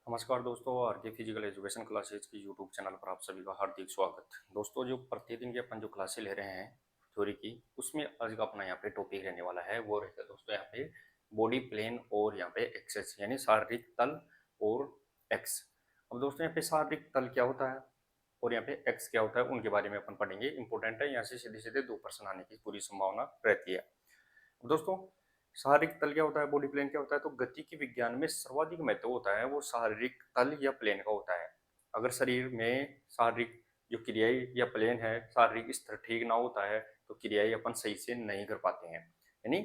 नमस्कार दोस्तों, आर के फिजिकल एजुकेशन क्लासेज की यूट्यूब चैनल पर आप सभी का हार्दिक स्वागत। दोस्तों, जो प्रतिदिन की अपन जो क्लासेस ले रहे हैं थ्योरी की, उसमें आज का अपना यहाँ पे टॉपिक रहने वाला है। वो रहेगा दोस्तों यहाँ पे बॉडी प्लेन और यहाँ पे एक्सेस यानी शारीरिक तल और एक्स। अब दोस्तों यहाँ पे शारीरिक तल क्या होता है और यहाँ पे एक्स क्या होता है, उनके बारे में अपन पढ़ेंगे। इंपॉर्टेंट है, यहाँ से सीधे सीधे 2 प्रश्न आने की पूरी संभावना रहती है। दोस्तों, शारीरिक तल क्या होता है, बॉडी प्लेन क्या होता है, तो गति के विज्ञान में सर्वाधिक महत्व होता है वो शारीरिक तल या प्लेन का होता है। अगर शरीर में शारीरिक जो क्रियाएं या प्लेन है, शारीरिक स्तर ठीक ना होता है तो क्रियाएं अपन सही से नहीं कर पाते हैं। यानी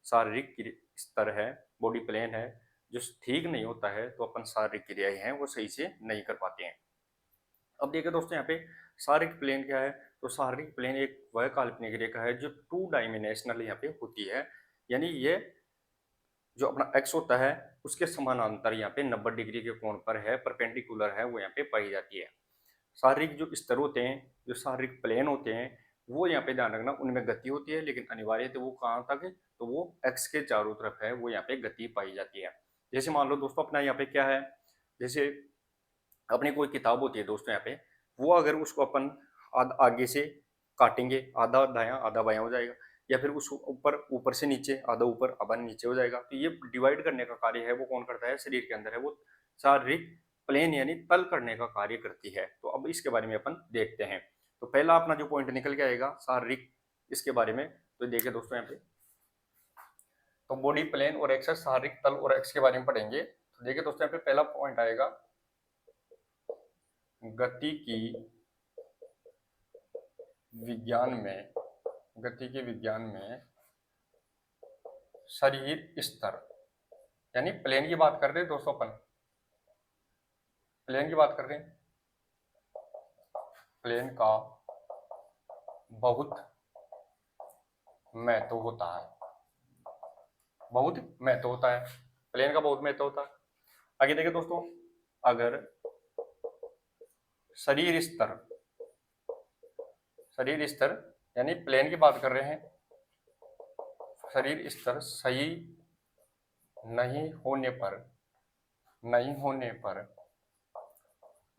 शारीरिक स्तर है, बॉडी प्लेन है, जो ठीक नहीं होता है तो अपन शारीरिक क्रियाएं हैं वो सही से नहीं कर पाते हैं। अब देखिए दोस्तों, यहाँ पे शारीरिक प्लेन क्या है, तो शारीरिक प्लेन एक वह काल्पनिक रेखा है जो 2 डायमेंशनल यहाँ पे होती है। यानी ये जो अपना एक्स होता है उसके समानांतर यहाँ पे 90 डिग्री के कोण पर है, परपेंडिकुलर है, वो यहाँ पे पाई जाती है। शारीरिक जो स्तर होते हैं, जो शारीरिक प्लेन होते हैं, वो यहाँ पे ध्यान रखना, उनमें गति होती है, लेकिन अनिवार्य तो वो कहाँ तक है, तो वो एक्स के चारों तरफ है, वो यहाँ पे गति पाई जाती है। जैसे मान लो दोस्तों, अपना यहाँ पे क्या है, जैसे अपनी कोई किताब होती है दोस्तों यहाँ पे, वो अगर उसको अपन आगे से काटेंगे, आधा दायां आधा बायां हो जाएगा, या फिर उस ऊपर ऊपर से नीचे आधा ऊपर आधा नीचे हो जाएगा। तो ये डिवाइड करने का कार्य है वो कौन करता है, शरीर के अंदर है वो शारीरिक प्लेन यानी तल करने का कार्य करती है। तो अब इसके बारे में अपन देखते हैं। तो पहला अपना जो पॉइंट निकल के आएगा शारीरिक, इसके बारे में तो देखिए दोस्तों यहाँ पे, तो बॉडी प्लेन और एक्स शारीरिक तल और एक्स के बारे में पढ़ेंगे। तो देखिए दोस्तों यहाँ पे पहला पॉइंट आएगा गति की विज्ञान में, गति के विज्ञान में शरीर स्तर यानी प्लेन की बात कर रहे हैं दोस्तों, अपन प्लेन की बात कर रहे हैं। प्लेन का बहुत महत्व होता है, बहुत महत्व होता है, प्लेन का बहुत महत्व होता है। आगे देखिए दोस्तों, अगर शरीर स्तर, शरीर स्तर यानी प्लेन की बात कर रहे हैं, शरीर स्तर सही नहीं होने पर, नहीं होने पर,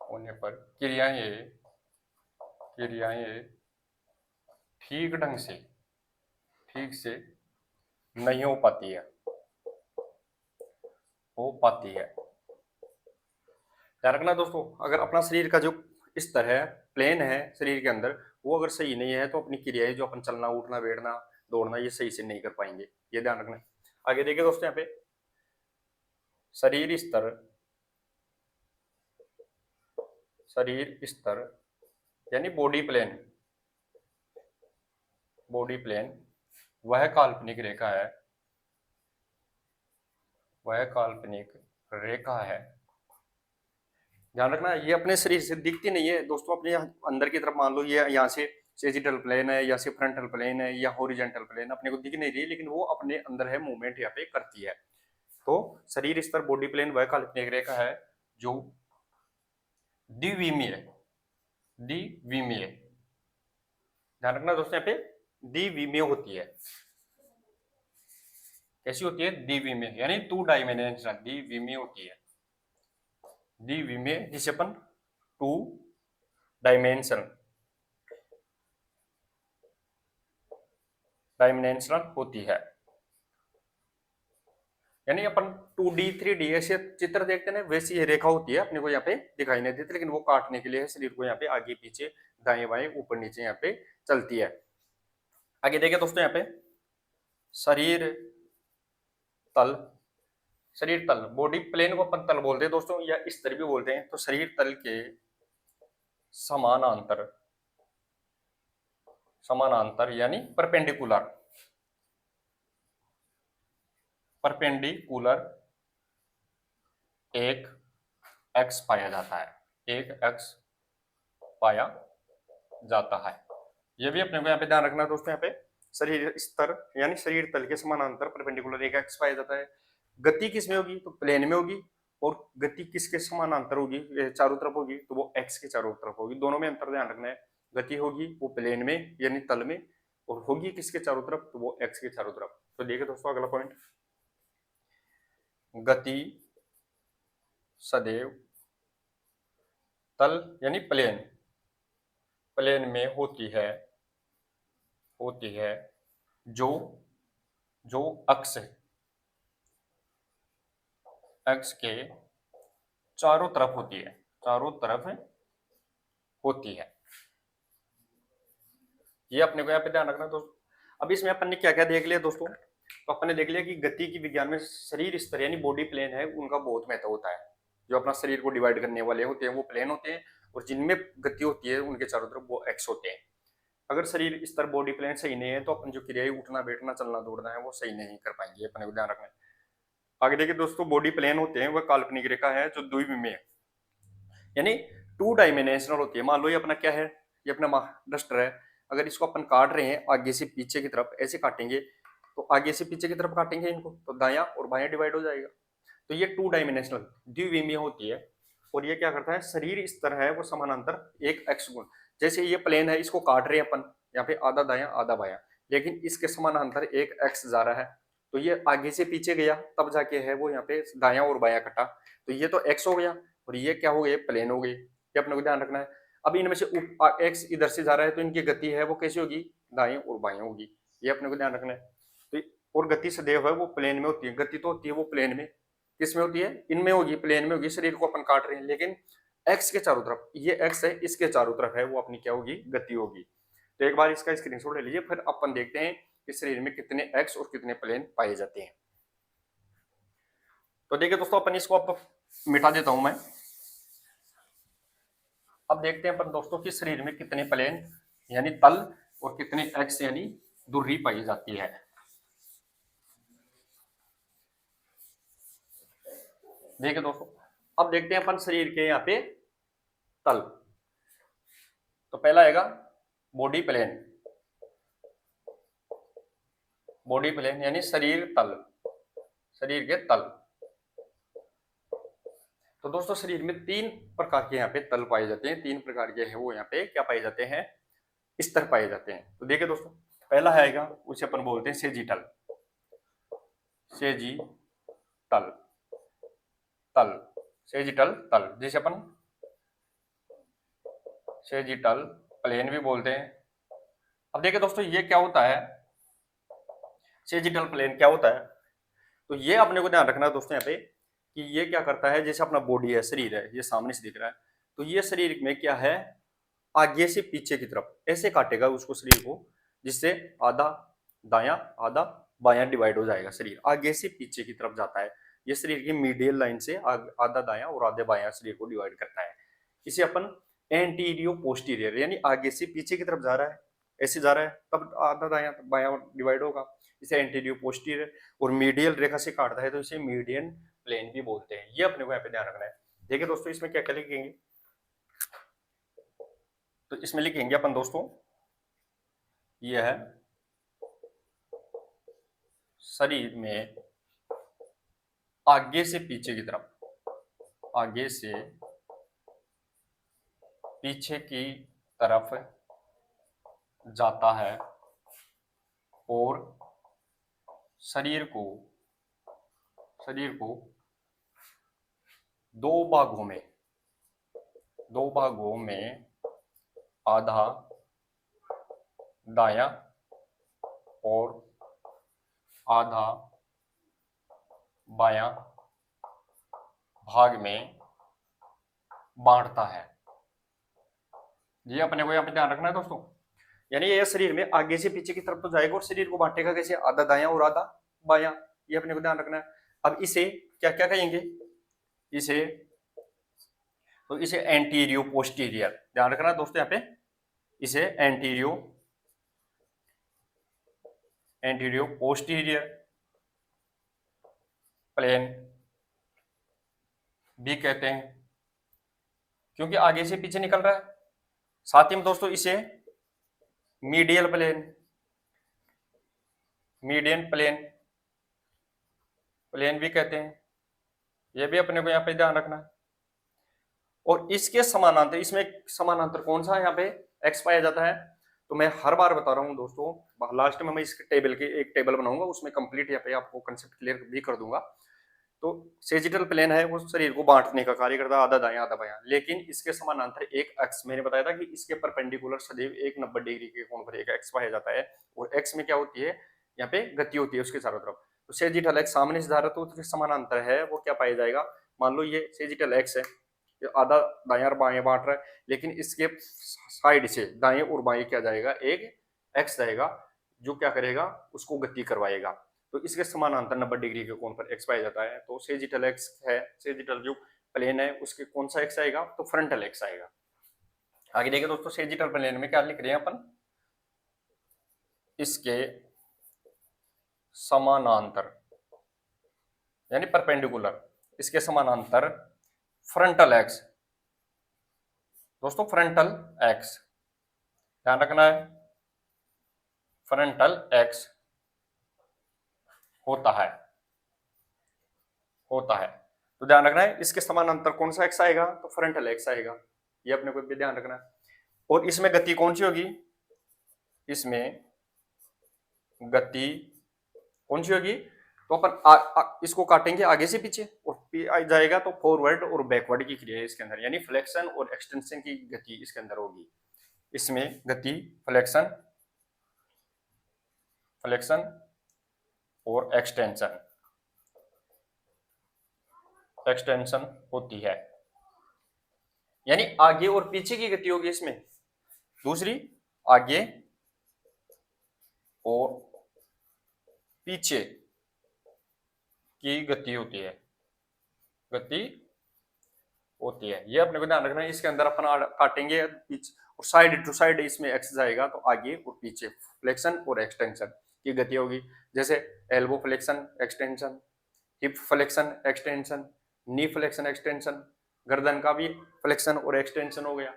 होने पर क्रियाएं, क्रियाएं ठीक ढंग से, ठीक से नहीं हो पाती है, हो पाती है। ध्यान रखना दोस्तों, अगर अपना शरीर का जो स्तर है, प्लेन है शरीर के अंदर, वो अगर सही नहीं है तो अपनी क्रियाएं जो अपन चलना उठना बैठना दौड़ना ये सही से नहीं कर पाएंगे, ये ध्यान रखना। आगे देखिए दोस्तों यहाँ पे शरीर स्तर, शरीर स्तर यानी बॉडी प्लेन, बॉडी प्लेन वह काल्पनिक रेखा है, वह काल्पनिक रेखा है। ध्यान रखना, ये अपने शरीर से दिखती नहीं है दोस्तों, अपने अंदर की तरफ मान लो ये यहाँ से सेजिटल प्लेन है या से फ्रंटल प्लेन है या हॉरिजेंटल प्लेन, अपने को दिख नहीं रही, लेकिन वो अपने अंदर है, मूवमेंट यहाँ पे करती है। तो शरीर स्तर बॉडी प्लेन वह काल्पनिक रेखा है जो द्विविमीय, द्विविमीय, ध्यान रखना दोस्तों यहाँ पे द्विविमीय होती है। कैसी होती है, द्विविमीय यानी 2 डायमेंशनल, द्विविमीय होती है, द्विविमीय जिसे अपन 2 डायमेंशनल, डायमेंशनल होती है। यानी अपन 2D 3D ऐसे चित्र देखते हैं, वैसी ये रेखा होती है, अपने को यहाँ पे दिखाई नहीं देती, लेकिन वो काटने के लिए शरीर को यहाँ पे आगे पीछे दाएं बाएं ऊपर नीचे यहाँ पे चलती है। आगे देखिए दोस्तों यहाँ पे शरीर तल, शरीर तल, बॉडी प्लेन को अपन तल बोलते हैं दोस्तों, या स्तर भी बोलते हैं। तो शरीर तल के समानांतर, समानांतर यानी परपेंडिकुलर, परपेंडिकुलर एक एक्स पाया जाता है, एक एक्स पाया जाता है। ये भी अपने को यहाँ पे ध्यान रखना दोस्तों, यहाँ पे शरीर स्तर यानी शरीर तल के समानांतर परपेंडिकुलर एक एक्स पाया जाता है। गति किस में होगी, तो प्लेन में होगी, और गति किसके समानांतर होगी, चारों तरफ होगी, तो वो एक्स के चारों तरफ होगी। दोनों में अंतर ध्यान रखना है, गति होगी वो प्लेन में यानी तल में, और होगी किसके चारों तरफ, तो वो एक्स के चारों तरफ। तो देखिए दोस्तों अगला पॉइंट, गति सदैव तल यानी प्लेन, प्लेन में होती है जो जो अक्ष के चारों तरफ होती है, चारों तरफ होती है। ये अपने को यहाँ पे ध्यान रखना दोस्तों। अब इसमें अपन ने क्या क्या देख लिया दोस्तों, तो अपन ने देख लिया कि गति की विज्ञान में शरीर स्तर यानी बॉडी प्लेन है उनका बहुत महत्व होता है। जो अपना शरीर को डिवाइड करने वाले होते हैं वो प्लेन होते हैं, और जिनमें गति होती है उनके चारों तरफ वो एक्स होते हैं। अगर शरीर स्तर बॉडी प्लेन सही नहीं है तो अपन जो क्रियाएं उठना बैठना चलना दौड़ना है वो सही नहीं कर पाएंगे, अपने को ध्यान रखना है। आगे देखिए दोस्तों, बॉडी प्लेन होते हैं वह काल्पनिक रेखा है जो द्विविमीय है, यानी टू डायमेंशनल होती है। मान लो ये अपना क्या है, ये अपना डस्टर है, अगर इसको अपन काट रहे हैं आगे से पीछे की तरफ ऐसे काटेंगे, तो आगे से पीछे की तरफ काटेंगे इनको तो दायां और बायां डिवाइड हो जाएगा। तो ये टू डायमेंशनल द्विविमीय होती है। और ये क्या करता है, शरीर इस तरह है वो समानांतर एक एक्स गुण, जैसे ये प्लेन है इसको काट रहे हैं अपन, यहाँ पे आधा दायां आधा बायां, लेकिन इसके समानांतर एक एक्स जा रहा है, तो ये आगे से पीछे गया तब जाके है वो यहाँ पे दायां और बायां कटा, तो ये तो एक्स हो गया और ये क्या हो गया, प्लेन हो गई। ये अपने को ध्यान रखना है। अब इनमें से एक्स इधर से जा रहा है तो इनकी गति है वो कैसी होगी, दाएं और बाएं होगी, ये अपने को ध्यान रखना है। तो और गति सदैव है वो प्लेन में होती है, गति तो होती है वो प्लेन में, किस में होती है, इनमें होगी, प्लेन में होगी। शरीर को अपन काट रहे हैं लेकिन एक्स के चारों तरफ, ये एक्स है इसके चारों तरफ है वो अपनी क्या होगी, गति होगी। तो एक बार इसका स्क्रीनशॉट ले लीजिए, फिर अपन देखते हैं कि शरीर में कितने एक्स और कितने प्लेन पाए जाते हैं। तो देखिए दोस्तों, अपन इसको अब मिटा देता हूं मैं। अब देखते हैं अपन दोस्तों कि शरीर में कितने प्लेन यानी तल और कितने एक्स यानी धुरी पाई जाती है। देखिए दोस्तों, अब देखते हैं अपन शरीर के यहाँ पे तल। तो पहला आएगा बॉडी प्लेन, बॉडी प्लेन यानी शरीर तल, शरीर के तल। तो दोस्तों शरीर में तीन प्रकार के यहाँ पे तल पाए जाते हैं, तीन प्रकार के हैं वो यहाँ पे क्या पाए जाते हैं, स्तर पाए जाते हैं। तो देखिए दोस्तों, पहला आएगा उसे अपन बोलते हैं सेजिटल, सेजिटल तल, सेजिटल तल, जिसे अपन सेजिटल प्लेन भी बोलते हैं। अब देखिए दोस्तों ये क्या होता है, सेजिटल प्लेन क्या होता है, तो ये अपने को ध्यान रखना है दोस्तों यहाँ पे कि ये क्या करता है, जैसे अपना बॉडी है, शरीर है, ये सामने से दिख रहा है, तो ये शरीर में क्या है, आगे से पीछे की तरफ ऐसे काटेगा उसको शरीर को, जिससे आधा दायां आधा बायां डिवाइड हो जाएगा। शरीर आगे से पीछे की तरफ जाता है, ये शरीर की मीडियल लाइन से आधा दायां और आधे बायां शरीर को डिवाइड करता है। इसे अपन एंटीरियो पोस्टीरियर यानी आगे से पीछे की तरफ जा रहा है, ऐसे जा रहा है तब आधा दायां बायां डिवाइड होगा, इसे एंटीरियो पोस्टीरियर। और मीडियल रेखा से काटता है तो इसे मीडियन प्लेन भी बोलते हैं। ये अपने को यहाँ पे ध्यान रखना है। देखिए दोस्तों इसमें क्या क्या लिखेंगे, तो इसमें लिखेंगे अपन दोस्तों, ये है शरीर में आगे से पीछे की तरफ, आगे से पीछे की तरफ जाता है और शरीर को दो भागों में आधा दायां और आधा बायां भाग में बांटता है। ये अपने को यहाँ पे ध्यान रखना है दोस्तों, यानी ये शरीर में आगे से पीछे की तरफ तो जाएगा और शरीर को बांटेगा कैसे, आधा दायां और आधा बायां, ये अपने को ध्यान रखना है। अब इसे क्या क्या कहेंगे, इसे तो इसे एंटीरियो पोस्टीरियर, ध्यान रखना दोस्तों यहाँ पे, इसे एंटीरियो पोस्टीरियर प्लेन भी कहते हैं, क्योंकि आगे से पीछे निकल रहा है। साथ ही में दोस्तों इसे मीडियल प्लेन, मीडियन प्लेन भी कहते हैं, यह भी अपने को यहाँ पे ध्यान रखना है। और इसके समानांतर, इसमें समानांतर कौन सा यहाँ पे एक्स पाया जाता है, तो मैं हर बार बता रहा हूँ दोस्तों, लास्ट में मैं इसके टेबल की एक टेबल बनाऊंगा, उसमें कंप्लीट यहाँ पे आपको कंसेप्ट क्लियर भी कर दूंगा तो सेजिटल प्लेन है वो शरीर को बांटने का कार्य करता है, आधा दायां आधा बायां। लेकिन इसके समानांतर एक एक्स, मैंने बताया था कि इसके परपेंडिकुलर सदैव एक 90 डिग्री के कोण पर एक एक्स पाया जाता है, और एक्स में क्या होती है, यहाँ पे गति होती है उसके चारों तरफ। तो सेजिटल एक्स सामने से धारा तो उसके समानांतर है वो क्या पाया जाएगा, मान लो ये सेजिटल एक्स है, ये आधा दायां और बायां बांट रहा है, लेकिन इसके साइड से दाएं और बाएं क्या जाएगा, एक एक्स जाएगा जो क्या करेगा, उसको गति करवाएगा। तो इसके समानांतर 90 डिग्री के कोण पर एक्स पाया जाता है। तो सेजिटल एक्स है, सेजिटल जो प्लेन है उसके कौन सा एक्स आएगा, तो फ्रंटल एक्स आएगा। आगे देखिए दोस्तों, सेजिटल प्लेन में क्या लिख रहे हैं अपन, इसके समानांतर यानी परपेंडिकुलर, इसके समानांतर फ्रंटल एक्स। दोस्तों फ्रंटल एक्स ध्यान रखना है, फ्रंटल एक्स होता है तो ध्यान रखना है इसके समानांतर कौन सा एक्स आएगा, तो फ्रंटल एक्स आएगा, ये अपने को भी ध्यान रखना है। और इसमें गति कौन सी होगी, इसमें गति कौन सी होगी, तो अपन इसको काटेंगे आगे से पीछे, और पी जाएगा तो फॉरवर्ड और बैकवर्ड की क्रिया है इसके अंदर, यानी फ्लेक्शन और एक्सटेंशन की गति इसके अंदर होगी। इसमें गति फ्लेक्शन और एक्सटेंशन होती है, यानी आगे और पीछे की गति होगी इसमें। दूसरी आगे और पीछे की गति होती है, ये अपने को ध्यान रखना है। इसके अंदर अपन काटेंगे पीछे और साइड टू साइड इसमें एक्स जाएगा तो आगे और पीछे फ्लेक्शन और एक्सटेंशन की गति होगी। जैसे elbow flexion extension, hip flexion extension, knee flexion extension, गर्दन का भी फ्लेक्शन और एक्सटेंशन हो गया।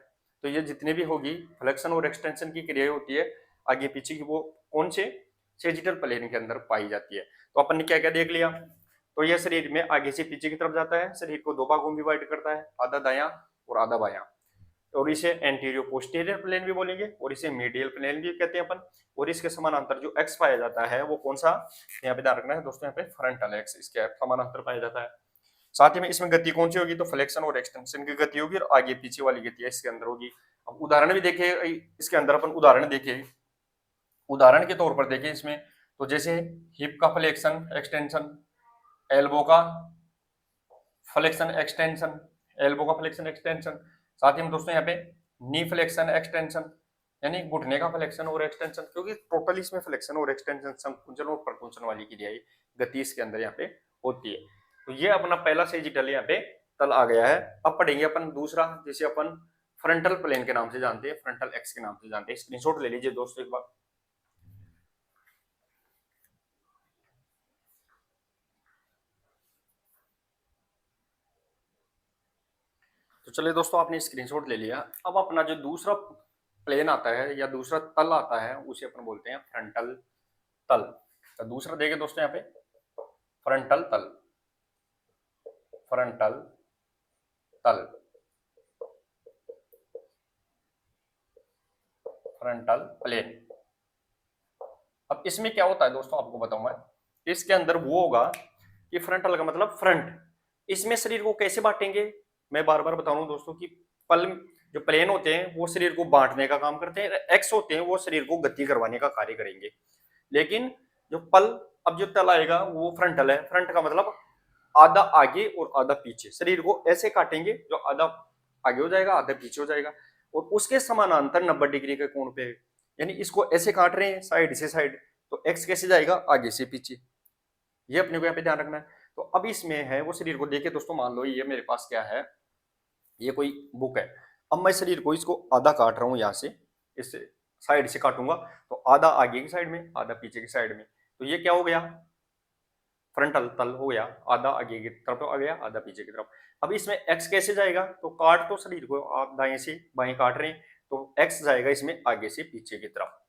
तो ये जितने भी होगी फ्लेक्शन और एक्सटेंशन की क्रिया होती है आगे पीछे की, वो कौन से सेजिटल प्लेन के अंदर पाई जाती है। तो अपन ने क्या क्या देख लिया, तो यह शरीर में आगे से पीछे की तरफ जाता है, शरीर को दो भागों में डिवाइड करता है, आधा दायां और आधा बायां। और इसे एंटीरियर पोस्टीरियर प्लेन भी बोलेंगे और इसे मीडियल प्लेन भी कहते हैं अपन। और इसके समानांतर जो एक्स पाया जाता है वो कौन सा, यहाँ पे ध्यान रखना है दोस्तों, यहाँ पे फ्रंटल एक्स इसके समानांतर पाया जाता है। साथ ही में इसमें गति कौन सी होगी, तो फ्लेक्शन और एक्सटेंशन की गति होगी और आगे पीछे वाली गति इसके अंदर होगी। अब उदाहरण भी देखे इसके अंदर, अपन उदाहरण देखे, उदाहरण के तौर पर देखें इसमें, तो जैसे हिप का फ्लेक्शन एक्सटेंशन, एल्बो का फ्लेक्शन एक्सटेंशन, साथ ही में दोस्तों यहाँ पे नी फ्लेक्शन एक्सटेंशन यानी घुटने का फ्लेक्शन और एक्सटेंशन, क्योंकि टोटल इसमें फ्लेक्शन और एक्सटेंशन संकुंचन और प्रकुंचन वाली क्रिया गति इसके अंदर यहाँ पे होती है। तो ये अपना पहला सेजिटल यहाँ पे तल आ गया है। अब पढ़ेंगे अपन दूसरा, जैसे अपन फ्रंटल प्लेन के नाम से जानते हैं, फ्रंटल एक्स के नाम से जानते हैं। स्क्रीनशॉट ले लीजिए दोस्तों एक बार। तो चलिए दोस्तों, आपने स्क्रीनशॉट ले लिया। अब अपना जो दूसरा प्लेन आता है या दूसरा तल आता है उसे अपन बोलते हैं फ्रंटल तल। तो दूसरा देखें दोस्तों यहाँ पे फ्रंटल तल, फ्रंटल तल, फ्रंटल प्लेन। अब इसमें क्या होता है दोस्तों, आपको बताऊंगा। इसके अंदर वो होगा कि फ्रंटल का मतलब फ्रंट। इसमें शरीर को कैसे बांटेंगे, मैं बार बार बता रहा हूं दोस्तों कि पल जो प्लेन होते हैं वो शरीर को बांटने का काम करते हैं, एक्स होते हैं वो शरीर को गति करवाने का कार्य करेंगे। लेकिन जो पल, अब जो तल आएगा वो फ्रंटल है। फ्रंट का मतलब आधा आगे और आधा पीछे, शरीर को ऐसे काटेंगे जो आधा आगे हो जाएगा आधा पीछे हो जाएगा, और उसके समानांतर 90 डिग्री के कोण पे, यानी इसको ऐसे काट रहे हैं साइड से साइड, तो एक्स कैसे जाएगा, आगे से पीछे। ये अपने को यहाँ पे ध्यान रखना है। तो अब इसमें है वो शरीर को देखे दोस्तों, मान लो ये मेरे पास क्या है, ये कोई बुक है। अब मैं शरीर को इसको आधा काट रहा हूँ, यहाँ से इस साइड से काटूंगा तो आधा आगे की साइड में आधा पीछे की साइड में, तो ये क्या हो गया, फ्रंटल तल हो गया। आधा आगे की तरफ आ गया आधा पीछे की तरफ। अब इसमें एक्स कैसे जाएगा, तो काट तो शरीर को आप दाएं से बाएं काट रहे हैं, तो एक्स जाएगा इसमें आगे से पीछे की तरफ।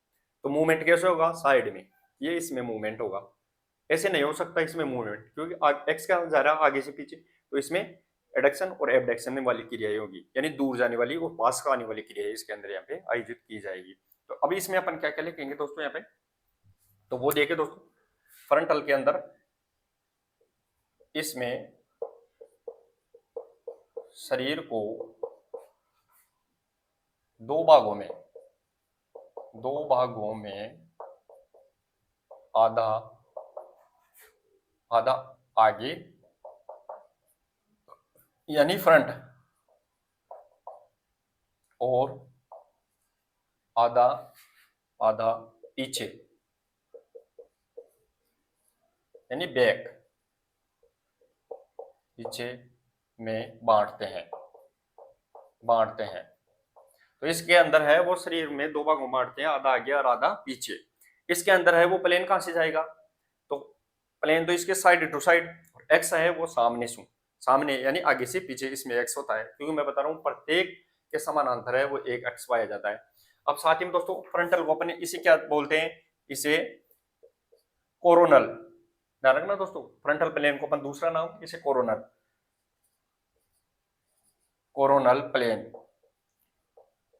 तो मूवमेंट कैसे होगा, साइड में, ये इसमें मूवमेंट होगा। ऐसे नहीं हो सकता इसमें मूवमेंट, क्योंकि एक्स का जा रहा है आगे से पीछे, तो इसमें एडक्शन और एबडक्शन वाली क्रियाएं होगी, यानी दूर जाने वाली और पास का आने वाली क्रियाएं इसके अंदर यहाँ पे आयोजित की जाएगी। तो अभी इसमें अपन क्या क्या लिखेंगे दोस्तों यहाँ पे, तो वो देखे दोस्तों, फ्रंटल के अंदर इसमें शरीर को दो भागों में आधा आधा आगे यानी फ्रंट और आधा आधा पीछे यानी बैक पीछे में बांटते हैं। तो इसके अंदर है वो शरीर में दो भागों में बांटते हैं, आधा आगे और आधा पीछे। इसके अंदर है वो प्लेन कहां से जाएगा, तो प्लेन तो इसके साइड टू साइड, एक्स है वो सामने यानी आगे से पीछे, इसमें एक्स होता है क्योंकि मैं बता रहा हूँ प्रत्येक के समानांतर है वो एक एक्स पाया जाता है। अब साथ ही में दोस्तों फ्रंटल को अपने इसे क्या बोलते हैं, इसे कोरोनल, ध्यान रखना दोस्तों, फ्रंटल प्लेन को अपन दूसरा नाम इसे कोरोनल प्लेन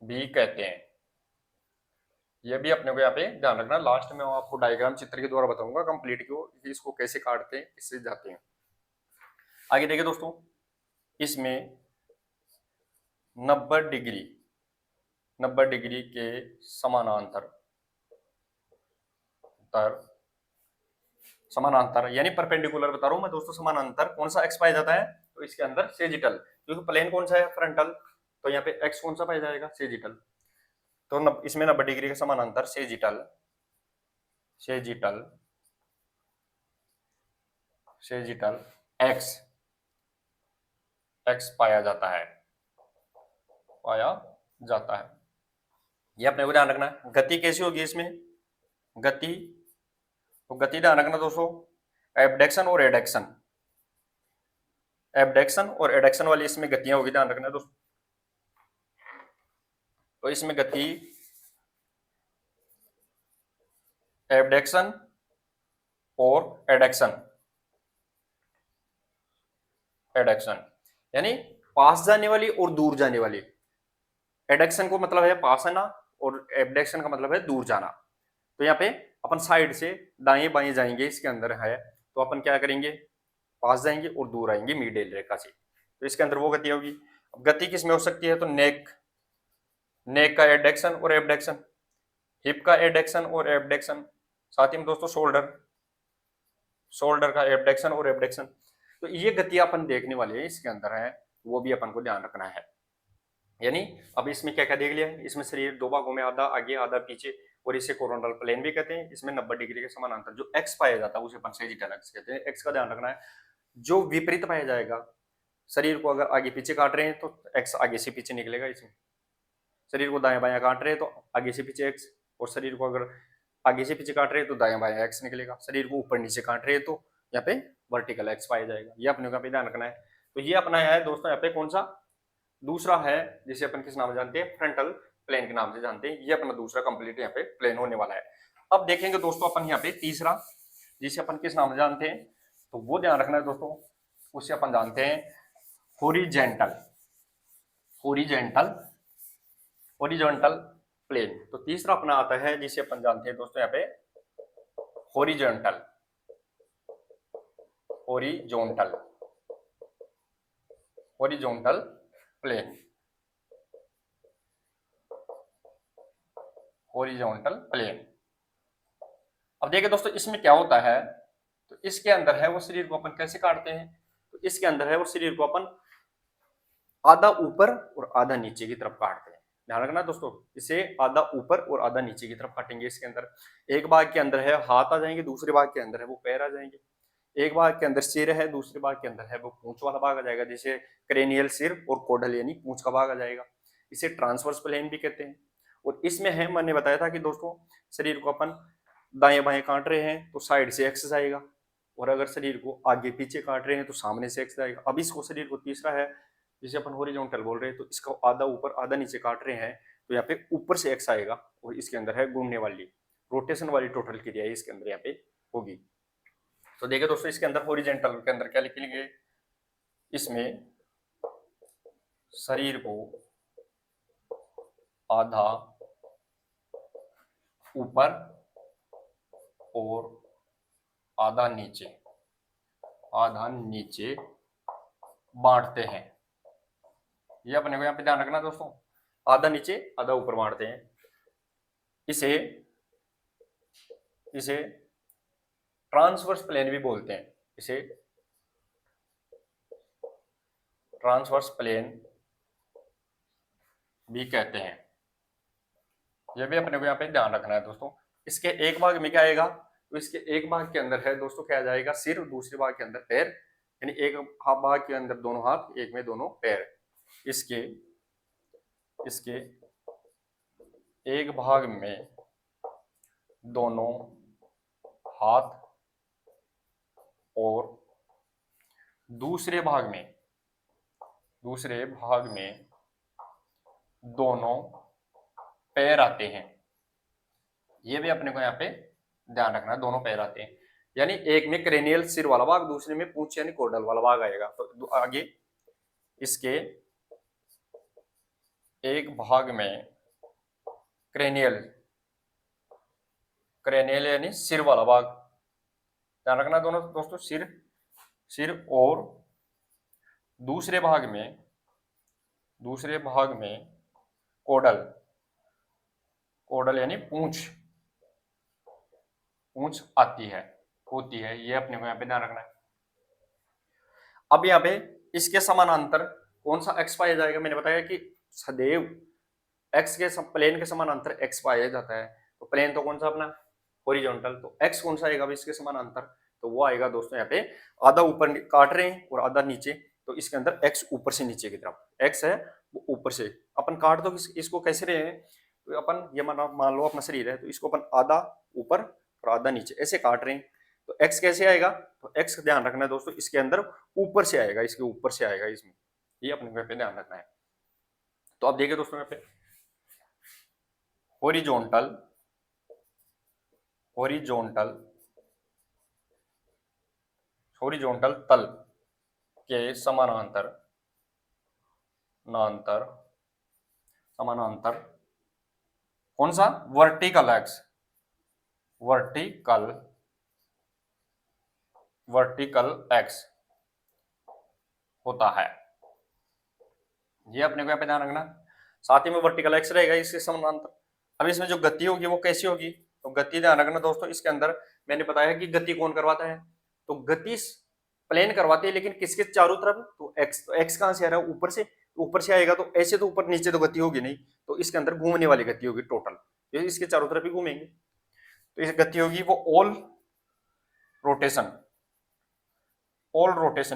भी कहते हैं। ये भी अपने को यहाँ पे ध्यान रखना, लास्ट में आपको डायग्राम चित्र के द्वारा बताऊंगा कंप्लीट क्यों इसको कैसे काटते हैं, इससे जाते हैं। आगे देखिए दोस्तों, इसमें 90 डिग्री के समानांतर यानी परपेंडिकुलर बता रहा हूं मैं दोस्तों, समानांतर कौन सा एक्स पाया जाता है, तो इसके अंदर सेजिटल, क्योंकि प्लेन कौन सा है फ्रंटल, तो यहाँ पे एक्स कौन सा पाया जाएगा, सेजिटल। तो इसमें 90 डिग्री के समानांतर सेजिटल एक्स पाया जाता है। ये अपने को ध्यान रखना है। गति कैसी होगी इसमें, गति ध्यान रखना दोस्तों, एबडक्शन और एडक्शन वाली इसमें गतियां होगी, ध्यान रखना दोस्तों। तो इसमें गति एबडक्शन और एडक्शन यानी पास जाने वाली और दूर जाने वाली। एडक्शन को मतलब है पास आना और एबडक्शन का मतलब है दूर जाना। तो यहाँ पे अपन साइड से दाएं बाएं जाएंगे, इसके अंदर है तो अपन क्या करेंगे, पास जाएंगे और दूर आएंगे मिडिल रेखा से, तो इसके अंदर वो गति होगी। अब गति किसमें हो सकती है, तो नेक का एडक्शन और एबडक्शन, हिप का एडक्शन और एबडक्शन, साथ ही में दोस्तों शोल्डर का एबडक्शन और एबडक्शन। तो ये गति अपन देखने वाले हैं इसके अंदर है, वो भी अपन को ध्यान रखना है। यानी अब इसमें क्या क्या देख लिया, इसमें शरीर दो भागों में आधा आगे आधा पीछे, और इसे कोरोनल प्लेन भी कहते हैं। इसमें 90 डिग्री के समानांतर जो एक्स पाया जाता है उसे अपन सेजिटल एक्स कहते हैं। एक्स का ध्यान रखना है, जो विपरीत पाया जाएगा, शरीर को अगर आगे पीछे काट रहे हैं तो एक्स आगे से पीछे निकलेगा इसमें, शरीर को दाएं बाएं काट रहे हैं तो आगे से पीछे एक्स, और शरीर को अगर आगे से पीछे काट रहे हैं तो दाएं बाएं एक्स निकलेगा, शरीर को ऊपर नीचे काट रहे हैं तो यहाँ पे वर्टिकल एक्स पाया जाएगा। ये अपने को ध्यान रखना है। तो ये अपना है दोस्तों यहाँ पे कौन सा, दूसरा है जिसे अपन किस नाम से जानते हैं, फ्रंटल प्लेन के नाम से जानते हैं। ये अपना दूसरा कंप्लीट यहाँ पे प्लेन होने वाला है। अब देखेंगे दोस्तों अपन यहाँ पे तीसरा, जिसे अपन किस नाम से जानते हैं, तो वो ध्यान रखना है दोस्तों, उसे अपन जानते हैं हॉरिजॉन्टल प्लेन। तो तीसरा अपना आता है जिसे अपन जानते हैं दोस्तों यहाँ पे हॉरिजॉन्टल प्लेन, हॉरिजॉन्टल प्लेन। अब देखिए दोस्तों इसमें क्या होता है, तो इसके अंदर है वो शरीर को अपन कैसे काटते हैं, तो इसके अंदर है वो शरीर को अपन आधा ऊपर और आधा नीचे की तरफ काटते हैं। ध्यान रखना दोस्तों, इसे आधा ऊपर और आधा नीचे की तरफ काटेंगे। इसके अंदर एक भाग के अंदर है हाथ आ जाएंगे, दूसरे भाग के अंदर है वो पैर आ जाएंगे, एक भाग के अंदर सिर है, दूसरे भाग के अंदर है वो पूंछ वाला भाग आ जाएगा, जैसे क्रेनियल सिर और कोडल यानी पूंछ का भाग आ जाएगा। इसे ट्रांसवर्स प्लेन भी कहते हैं। और इसमें है, मैंने बताया था कि दोस्तों शरीर को अपन दाएं बाएं काट रहे हैं तो साइड से एक्स जाएगा, और अगर शरीर को आगे पीछे काट रहे हैं तो सामने से एक्स जाएगा। अब इसको शरीर को तीसरा है जिसे अपन हॉरिजॉन्टल बोल रहे हैं, तो इसका आधा ऊपर आधा नीचे काट रहे हैं तो यहाँ पे ऊपर से एक्स आएगा, और इसके अंदर है घूमने वाली रोटेशन वाली टोटल क्रिया इसके अंदर यहाँ पे होगी। तो देखिए दोस्तों इसके अंदर हॉरिजॉन्टल के अंदर क्या लिखेंगे, इसमें शरीर को आधा ऊपर और आधा नीचे आधा नीचे बांटते हैं। ये अपने को यहाँ पे ध्यान रखना दोस्तों, आधा नीचे आधा ऊपर बांटते हैं। इसे इसे ट्रांसवर्स प्लेन भी बोलते हैं, इसे ट्रांसवर्स प्लेन भी कहते हैं। ये भी अपने को यहाँ पे ध्यान रखना है दोस्तों। इसके एक भाग में क्या आएगा, तो इसके एक भाग के अंदर है दोस्तों क्या आ जाएगा, सिर, दूसरे भाग के अंदर पैर, यानी एक भाग के अंदर दोनों हाथ, एक में दोनों पैर। इसके इसके एक भाग में दोनों हाथ और दूसरे भाग में दोनों पैर आते हैं। ये भी अपने को यहाँ पे ध्यान रखना है, दोनों पैर आते हैं। यानी एक में क्रेनियल सिर वाला भाग, दूसरे में पूंछ यानी कोर्डल वाला भाग आएगा। तो आगे इसके एक भाग में क्रेनियल यानी सिर वाला भाग, ध्यान रखना दोनों दोस्तों, सिर और दूसरे भाग में कोडल यानी पूंछ होती है। ये अपने को यहाँ पे ध्यान रखना है। अब यहाँ पे इसके समानांतर कौन सा एक्स पाया जाएगा, मैंने बताया कि सदैव एक्स के प्लेन के समानांतर एक्स पाया जाता है। तो प्लेन तो कौन सा अपना हॉरिजॉन्टल, तो एक्स कौन सा आएगा इसके समानांतर, तो वो आएगा दोस्तों यहाँ पे आधा ऊपर काट रहे हैं और आधा नीचे। तो इसके अंदर एक्स ऊपर से नीचे की तरफ, एक्स है वो ऊपर से अपन काट दो। इसको कैसे रहे हैं, तो अपन ये मान लो अपना शरीर है, तो इसको अपन आधा ऊपर और आधा नीचे ऐसे काट रहे हैं। तो एक्स कैसे आएगा, तो एक्स ध्यान रखना है दोस्तों, इसके अंदर ऊपर से आएगा, इसके ऊपर से आएगा इसमें। ये अपने को ध्यान रखना है। तो आप देखिए दोस्तों यहाँ पे हॉरिजॉन्टल तल के समानांतर कौन सा, वर्टिकल एक्स होता है। ये अपने को यहाँ पे ध्यान रखना, साथ ही में वर्टिकल एक्स रहेगा इसके समानांतर। अब इसमें जो गति होगी वो कैसी होगी, तो गति ध्यान रखना दोस्तों, इसके अंदर मैंने बताया कि गति कौन करवाता है, तो गति प्लेन करवाती है, लेकिन किसके चारों तरफ, तो एक्स कहां से आ रहा है, ऊपर से आएगा। तो ऐसे तो ऊपर नीचे तो गति होगी नहीं, तो इसके अंदर घूमने वाली गति होगी टोटल, इसके चारों तरफ ही घूमेंगे। तो इस गति होगी वो ऑल रोटेशन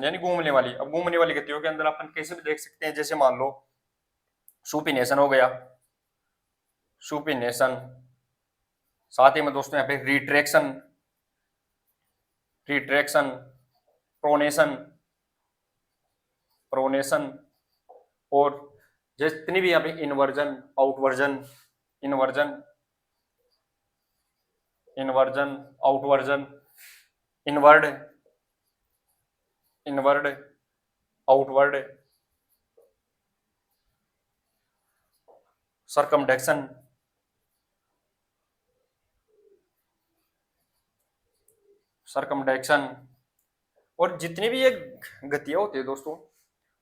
यानी घूमने वाली। अब घूमने वाली गतियों के अंदर अपन कैसे भी देख सकते हैं, जैसे मान लो सुपिनेशन हो गया, साथ ही में दोस्तों यहाँ पे रिट्रैक्शन, प्रोनेशन और जितनी भी यहाँ पे इन्वर्जन, आउटवर्जन, आउटवर्जन, इनवर्ड, आउटवर्ड, सरकमडेक्शन, और जितनी भी ये गतियां होती है दोस्तों,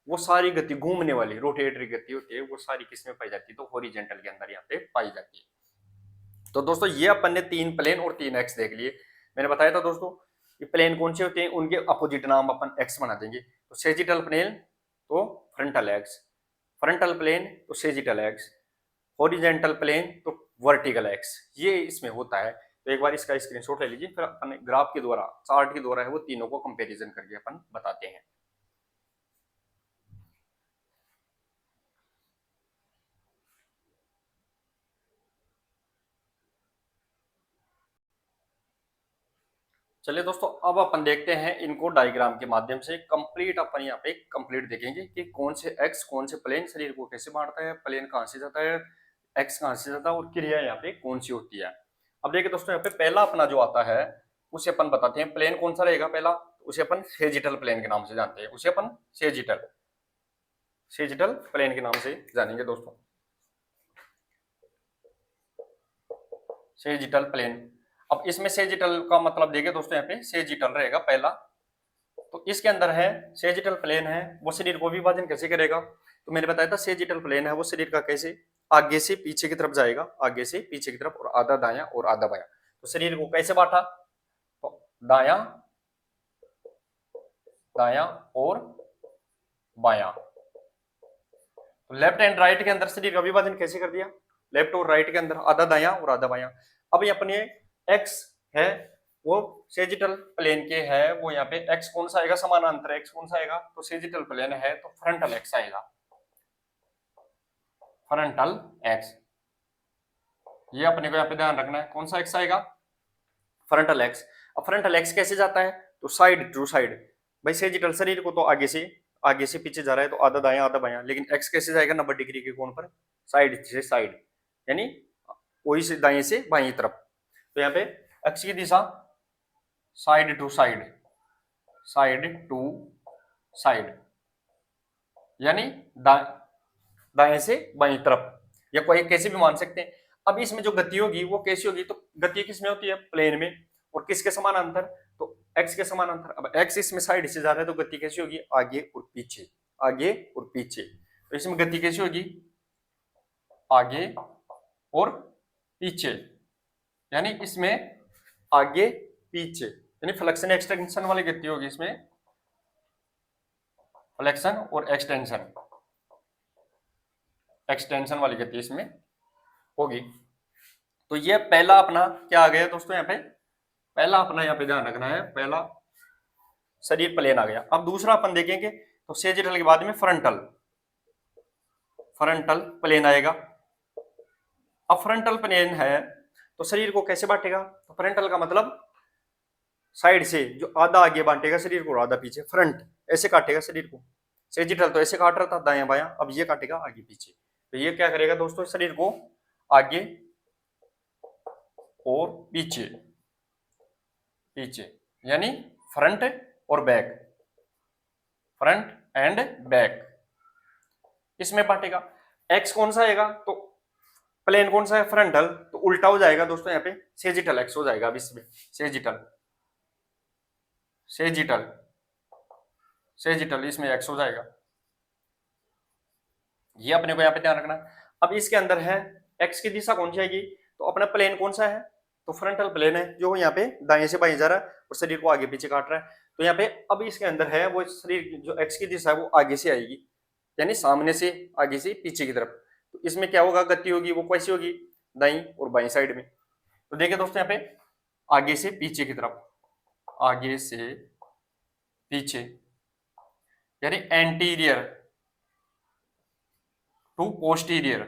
वो सारी गति घूमने वाली रोटेटरी गति होती है, वो सारी किसमें पाई जाती है, तो हॉरिजॉन्टल के अंदर यहाँ पे पाई जाती है। तो दोस्तों ये अपन ने 3 प्लेन और 3 एक्स देख लिए। मैंने बताया था दोस्तों ये प्लेन कौन से होते हैं, उनके अपोजिट नाम अपन एक्स बना देंगे। तो सेजिटल प्लेन तो फ्रंटल एक्स, फ्रंटल प्लेन तो सेजिटल एक्स, हॉरिजॉन्टल प्लेन तो वर्टिकल एक्स, ये इसमें होता है। तो एक बार इसका स्क्रीनशॉट ले लीजिए, फिर अपन ग्राफ के द्वारा, चार्ट के द्वारा है वो तीनों को कंपैरिजन करके अपन बताते हैं। चलिए दोस्तों, अब अपन देखते हैं इनको डायग्राम के माध्यम से कंप्लीट। अपन यहाँ पे कंप्लीट देखेंगे कि कौन से एक्स कौन से प्लेन शरीर को कैसे बांटता है, प्लेन कहाँ से जाता है, एक्स कहाँ से जाता है, और क्रिया यहाँ पे कौन सी होती है। अब देखिए दोस्तों, यहाँ पे पहला अपना जो आता है उसे अपन बताते हैं। प्लेन कौन सा रहेगा पहला, उसे अपन सेजिटल प्लेन के नाम से जानते हैं, उसे अपन सेजिटल प्लेन के नाम से जानेंगे दोस्तों। सेजिटल प्लेन, अब इसमें सेजिटल का मतलब देखिए दोस्तों, यहाँ पे सेजिटल रहेगा पहला, तो इसके अंदर है सेजिटल प्लेन है, वो शरीर को विभाजन कैसे करेगा, तो मैंने बताया था सेजिटल प्लेन है वो शरीर का कैसे आगे से पीछे की तरफ जाएगा, आगे से पीछे की तरफ, और आधा दायां और आधा बायां। तो शरीर को कैसे बांटा, तो दायां दायां और बायां। तो लेफ्ट एंड राइट के अंदर शरीर का विभाजन कैसे कर दिया, लेफ्ट और राइट के अंदर आधा दायां और आधा बायां। अब ये अपने एक्स है वो सेजिटल प्लेन के है, वो यहाँ पे एक्स कौन सा आएगा, समानांतर एक्स कौन सा आएगा, तो सेजिटल प्लेन है तो फ्रंटल एक्स आएगा, फ्रंटल एक्स। ये अपने को यहाँ पे ध्यान रखना है, कौन सा एक्स आएगा, फ्रंटल एक्स। अब फ्रंटल एक्स कैसे जाता है, तो साइड टू साइड। भाई सेजिटल शरीर को तो आगे से पीछे जा रहा है तो आधा दायां आधा बायां, लेकिन एक्स कैसे जाएगा 90 डिग्री के कोण पर, साइड से साइड, यानी वही से दाएं से बाईं तरफ। तो यहाँ पे एक्स की दिशा side to side, side to side, यानी दाएं से बाईं तरफ, या कोई कैसे भी मान सकते हैं। अब इसमें जो गति होगी वो कैसी होगी, तो गति किस में होती है, प्लेन में, और किसके समानांतर, तो एक्स के समानांतर। अब एक्स इसमें साइड से जा रहा है तो गति कैसी होगी, आगे और पीछे, आगे और पीछे। तो इसमें गति कैसी होगी, आगे और पीछे, यानी इसमें आगे पीछे, यानी फ्लेक्शन एक्सटेंशन वाली गति होगी इसमें, फ्लेक्शन और एक्सटेंशन वाली गति इसमें होगी। तो ये पहला अपना क्या आ गया दोस्तों, यहाँ पे पहला अपना यहाँ पे ध्यान रखना है, पहला शरीर प्लेन आ गया। अब दूसरा अपन देखेंगे तो सेजिटल के बाद में फ्रंटल प्लेन आएगा। अब फ्रंटल प्लेन है तो शरीर को कैसे बांटेगा, तो फ्रंटल का मतलब साइड से जो आधा आगे बांटेगा शरीर को और आधा पीछे, फ्रंट ऐसे काटेगा शरीर को। सेजिटल तो ऐसे काट रहा था दायां बायां, अब ये काटेगा आगे पीछे। तो ये क्या करेगा दोस्तों, शरीर को आगे और पीछे, यानी फ्रंट और बैक, फ्रंट एंड बैक, इसमें बांटेगा। एक्स कौन सा आएगा, तो प्लेन कौन सा है, फ्रंटल, तो उल्टा हो जाएगा दोस्तों, यहाँ पे सेजिटल एक्स हो जाएगा। अब इसमें सेजिटल इसमें एक्स हो जाएगा, ये अपने को यहाँ पे ध्यान रखना। अब इसके अंदर है एक्स की दिशा कौन सी आएगी, तो अपना प्लेन कौन सा है, तो फ्रंटल प्लेन है जो यहाँ पे दाएं से बाएं जा रहा है और शरीर को आगे पीछे काट रहा है। तो यहाँ पे अब इसके अंदर है वो शरीर जो एक्स की दिशा है वो आगे से आएगी, यानी सामने से आगे से पीछे की तरफ। तो इसमें क्या होगा, गति होगी वो कैसी होगी, दाईं और बाईं साइड में। तो देखिए दोस्तों यहाँ पे आगे से पीछे की तरफ, आगे से पीछे, यानी एंटीरियर टू पोस्टीरियर,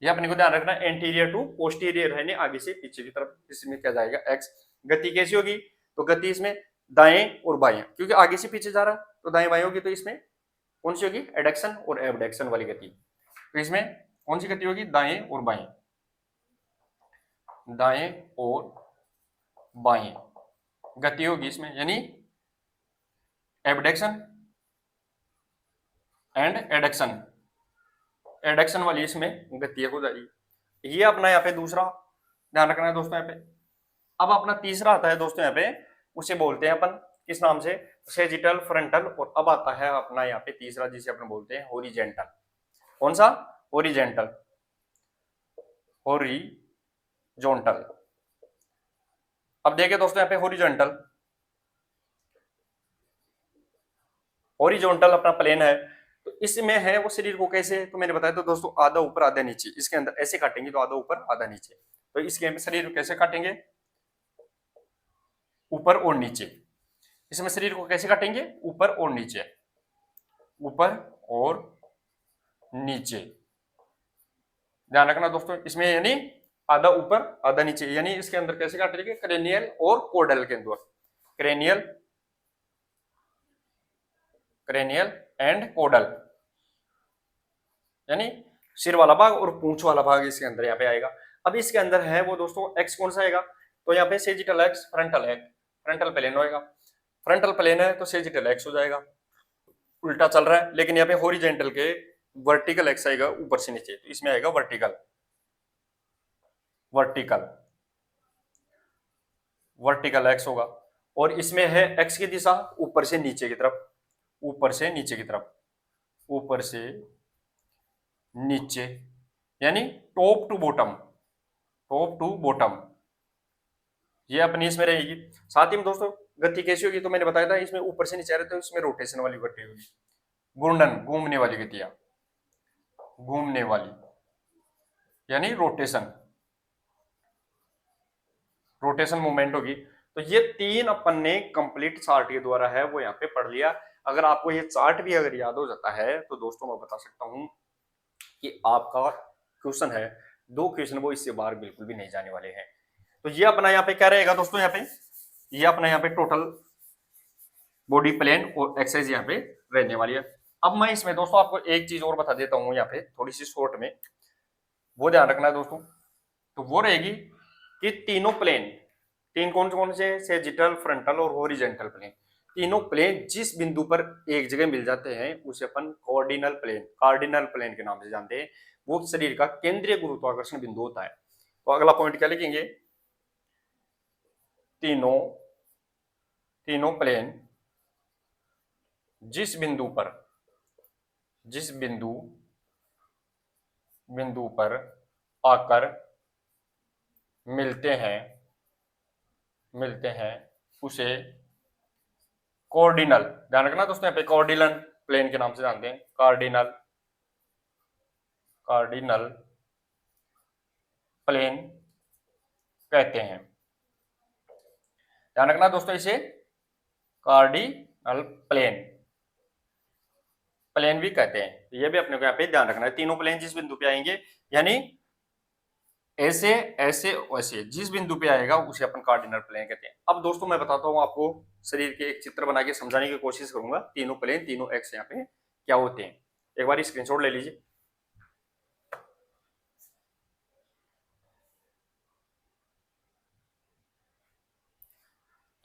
ये अपने को ध्यान रखना, एंटीरियर टू पोस्टीरियर है, नहीं आगे से पीछे की तरफ। इसमें क्या जाएगा एक्स। गति कैसी होगी, तो गति इसमें दाएं और बाएं, क्योंकि आगे से पीछे जा रहा है तो दाएं बाएं होगी, तो इसमें कौन सी होगी, एडक्शन और एबडक्शन वाली गति। तो इसमें कौन सी गति होगी, दाएं और बाएं, दाएं और बाएं गति होगी इसमें, यानी एबडक्शन एंड एडक्शन वाली इसमें गति हो जाएगी। ये अपना यहाँ पे दूसरा ध्यान रखना है दोस्तों। यहाँ पे अब अपना तीसरा आता है दोस्तों, यहाँ पे उसे बोलते हैं अपन किस नाम से, सेजिटल, फ्रंटल, और अब आता है अपना यहाँ पे तीसरा जिसे अपन बोलते हैं हॉरिजेंटल। कौन सा, हॉरिजेंटल, हॉरिजॉन्टल। अब देखिए दोस्तों यहाँ पे हॉरिजॉन्टल अपना प्लेन है, तो इसमें है वो शरीर को कैसे, तो मैंने बताया तो दोस्तों आधा ऊपर आधा नीचे, इसके अंदर ऐसे काटेंगे तो आधा ऊपर आधा नीचे। तो इसके शरीर को कैसे काटेंगे, ऊपर और नीचे। इसमें शरीर को कैसे काटेंगे, ऊपर और नीचे, ऊपर और नीचे। ध्यान रखना दोस्तों इसमें, यानी आधा ऊपर आधा नीचे, यानी इसके अंदर कैसे काटेंगे, क्रेनियल और कोडल के अंदर, क्रेनियल एंड कोडल, यानी सिर वाला भाग और पूंछ वाला भाग इसके अंदर यहाँ पे आएगा। अब इसके अंदर है वो दोस्तों एक्स कौन सा आएगा, तो यहाँ पे सेजिटल एक्स, फ्रंटल प्लेन होएगा, फ्रंटल प्लेन है तो सेजिटल एक्स हो जाएगा, उल्टा चल रहा है। लेकिन यहाँ पे हॉरिजॉन्टल के वर्टिकल एक्स आएगा ऊपर से नीचे, तो इसमें आएगा वर्टिकल एक्स होगा। और इसमें है एक्स की दिशा ऊपर से नीचे की तरफ, ऊपर से नीचे की तरफ, ऊपर से नीचे, यानी top to bottom, top to bottom, ये अपनी इसमें रहेगी। साथ ही में दोस्तों गति कैसी होगी, तो मैंने बताया था इसमें ऊपर से नीचे आ रहे तो इसमें रोटेशन वाली गति होगी, घूर्णन, घूमने वाली गतियां, घूमने वाली, यानी रोटेशन, रोटेशन मूवमेंट होगी। तो ये तीन अपन ने कंप्लीट चार्ट के द्वारा है वो यहाँ पे पढ़ लिया। अगर आपको ये चार्ट भी अगर याद हो जाता है तो दोस्तों मैं बता सकता हूं कि आपका क्वेश्चन है, दो क्वेश्चन वो इससे बाहर बिल्कुल भी नहीं जाने वाले हैं। तो ये अपना यहाँ पे क्या रहेगा दोस्तों, यहाँ पे ये अपना यहाँ पे टोटल बॉडी प्लेन और एक्सरसाइज यहाँ पे रहने वाली है। अब मैं इसमें दोस्तों आपको एक चीज और बता देता हूँ यहाँ पे थोड़ी सी शॉर्ट में, वो ध्यान रखना है दोस्तों। तो वो रहेगी कि तीनों प्लेन, तीन कौन कौन से, सेजिटल, फ्रंटल और हॉरिजॉन्टल प्लेन, तीनों प्लेन जिस बिंदु पर एक जगह मिल जाते हैं उसे अपन कार्डिनल प्लेन, कार्डिनल प्लेन के नाम से जानते हैं। वो शरीर का केंद्रीय गुरुत्वाकर्षण बिंदु होता है। तो अगला पॉइंट क्या लिखेंगे, तीनों, तीनों प्लेन जिस बिंदु पर, जिस बिंदु, बिंदु पर आकर मिलते हैं, मिलते हैं उसे कोऑर्डिनल, ध्यान रखना दोस्तों यहाँ पे कोऑर्डिनल प्लेन के नाम से जानते हैं, कार्डिनल, कार्डिनल प्लेन कहते हैं। ध्यान रखना दोस्तों इसे कार्डिनल प्लेन, प्लेन भी कहते हैं। ये भी अपने को यहाँ पे ध्यान रखना है, तीनों प्लेन जिस बिंदु पे आएंगे, यानी ऐसे ऐसे ऐसे जिस बिंदु पे आएगा उसे अपन कार्डिनल प्लेन कहते हैं। अब दोस्तों मैं बताता हूँ आपको, शरीर के एक चित्र बना के समझाने की कोशिश करूंगा, तीनों प्लेन, तीनों एक्स यहाँ पे क्या होते हैं। एक बार स्क्रीनशॉट ले लीजिए।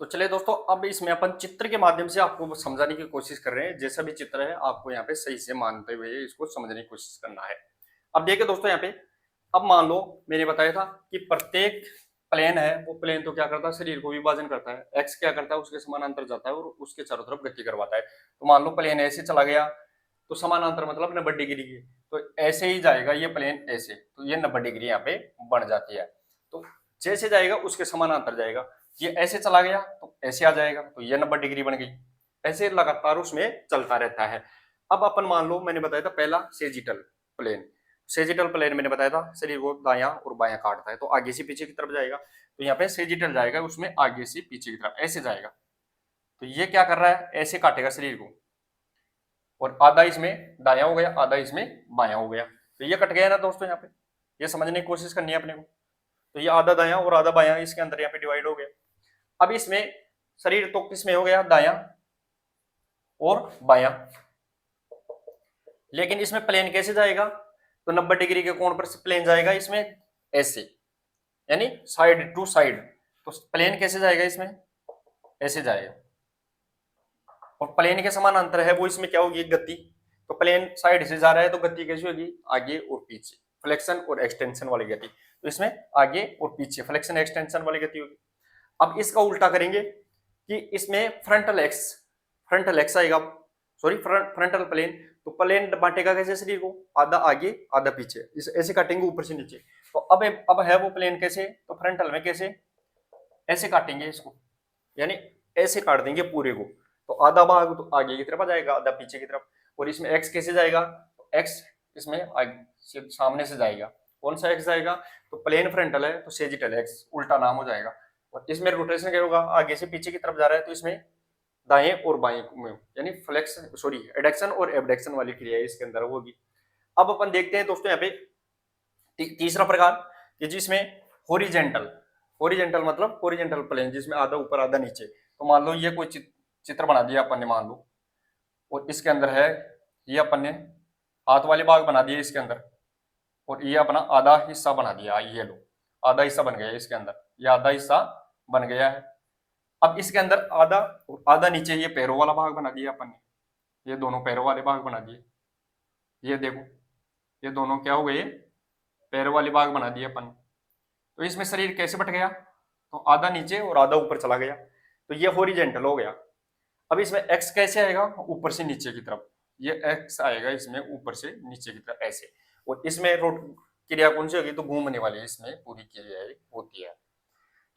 तो चलिए दोस्तों, अब इसमें अपन चित्र के माध्यम से आपको समझाने की कोशिश कर रहे हैं। जैसा भी चित्र है आपको यहाँ पे सही से मानते हुए इसको समझने की कोशिश करना है। अब देखिए दोस्तों यहाँ पे, अब मान लो मैंने बताया था कि प्रत्येक प्लेन है, वो प्लेन तो क्या करता है, शरीर को विभाजन करता है। एक्स क्या करता है, उसके समानांतर जाता है और उसके चारों तरफ गति करवाता है। तो मान लो प्लेन ऐसे चला गया, तो समानांतर मतलब 90 डिग्री की, तो ऐसे ही जाएगा ये प्लेन ऐसे, तो ये 90 डिग्री यहाँ पे बन जाती है। तो जैसे जाएगा उसके समानांतर जाएगा, ये ऐसे चला गया तो ऐसे आ जाएगा, तो ये 90 डिग्री बन गई। ऐसे लगातार उसमें चलता रहता है। अब अपन मान लो मैंने बताया था पहला सेजिटल प्लेन, सेजिटल प्लेन मैंने बताया था शरीर को दायां और बायां काटता है, तो आगे से पीछे की तरफ जाएगा। तो यहाँ पे सेजिटल जाएगा, उसमें आगे से पीछे की तरफ ऐसे जाएगा। तो ये क्या कर रहा है, ऐसे काटेगा शरीर को, और आधा इसमें दायां हो गया, आधा इसमें बायां हो गया। तो ये कट गया ना दोस्तों, यहाँ पे ये समझने की कोशिश करनी है अपने को। तो ये आधा दायां और आधा बायां इसके अंदर यहाँ पे डिवाइड हो गया। अब इसमें शरीर तो किसमें हो गया, दायां और बायां, लेकिन इसमें प्लेन कैसे जाएगा, तो 90 डिग्री के कोण पर प्लेन जाएगा इसमें ऐसे, यानी साइड टू साइड। तो प्लेन कैसे जाएगा, इसमें ऐसे जाएगा, और प्लेन के समानांतर है वो इसमें क्या होगी, गति। तो प्लेन साइड से जा रहा है तो गति कैसी होगी, आगे और पीछे, फ्लेक्शन और एक्सटेंशन वाली गति। तो इसमें आगे और पीछे फ्लेक्शन एक्सटेंशन वाली गति होगी। अब इसका उल्टा करेंगे कि इसमें फ्रंटल एक्स, फ्रंटल एक्स आएगा, सॉरी फ्रंटल प्लेन। तो प्लेन बांटेगा कैसे शरीर को, आधा आगे आधा पीछे, इस ऐसे काटेंगे ऊपर से नीचे। तो अब है वो प्लेन कैसे, तो फ्रंटल में कैसे, ऐसे काटेंगे इसको, यानी ऐसे काट देंगे पूरे को। तो आधा भाग तो आगे की तरफ आ जाएगा, आधा पीछे की तरफ। और इसमें एक्स कैसे जाएगा, तो एक्स इसमें आगे सामने से जाएगा। कौन सा एक्स जाएगा, तो प्लेन फ्रंटल है तो सेजिटल एक्स, उल्टा नाम हो जाएगा। और इसमें रोटेशन क्या होगा, आगे से पीछे की तरफ जा रहा है तो इसमें दाएं और बाएं में, यानी फ्लेक्स सॉरी एडक्शन और एबडक्शन वाली क्रिया इसके अंदर होगी। अब अपन देखते हैं दोस्तों यहाँ पे तीसरा प्रकार कि जिसमें हॉरिजेंटल, हॉरिजेंटल मतलब हॉरिजेंटल प्लेन जिसमें आधा ऊपर आधा नीचे। तो मान लो ये कोई चित्र बना दिया अपन ने मान लो, और इसके अंदर है ये अपन ने हाथ वाले भाग बना दिए इसके अंदर, और ये अपना आधा हिस्सा बना दिया, ये लो आधा हिस्सा बन गया इसके अंदर, ये आधा हिस्सा बन गया है। अब इसके अंदर आधा और आधा नीचे ये पैरों वाला भाग बना दिया अपन ने, ये दोनों पैरों वाले भाग बना दिए। ये देखो ये दोनों क्या हो गए, पैरों वाले भाग बना दिए अपन। तो इसमें शरीर कैसे बट गया, तो आधा नीचे और आधा ऊपर चला गया। तो ये हॉरिजेंटल हो गया। अब इसमें एक्स कैसे आएगा, ऊपर से नीचे की तरफ, ये एक्स आएगा इसमें ऊपर से नीचे की तरफ ऐसे, और इसमें रोट क्रिया कौन सी होगी, तो घूमने वाली है, इसमें पूरी क्रिया होती है।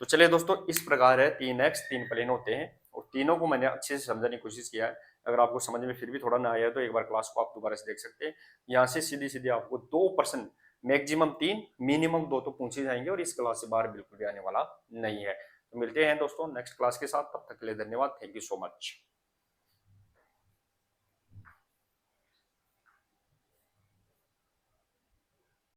तो चलिए दोस्तों, इस प्रकार है 3x 3 प्लेन होते हैं, और तीनों को मैंने अच्छे से समझने की कोशिश किया है। अगर आपको समझ में फिर भी थोड़ा ना आया तो एक बार क्लास को आप दोबारा से देख सकते हैं। यहाँ से सीधी सीधी आपको 2%, मैक्सिमम 3, मिनिमम 2 तो पूछे जाएंगे, और इस क्लास से बाहर बिल्कुल भी आने वाला नहीं है। तो मिलते हैं दोस्तों नेक्स्ट क्लास के साथ, तब तक के लिए धन्यवाद, थैंक यू सो मच।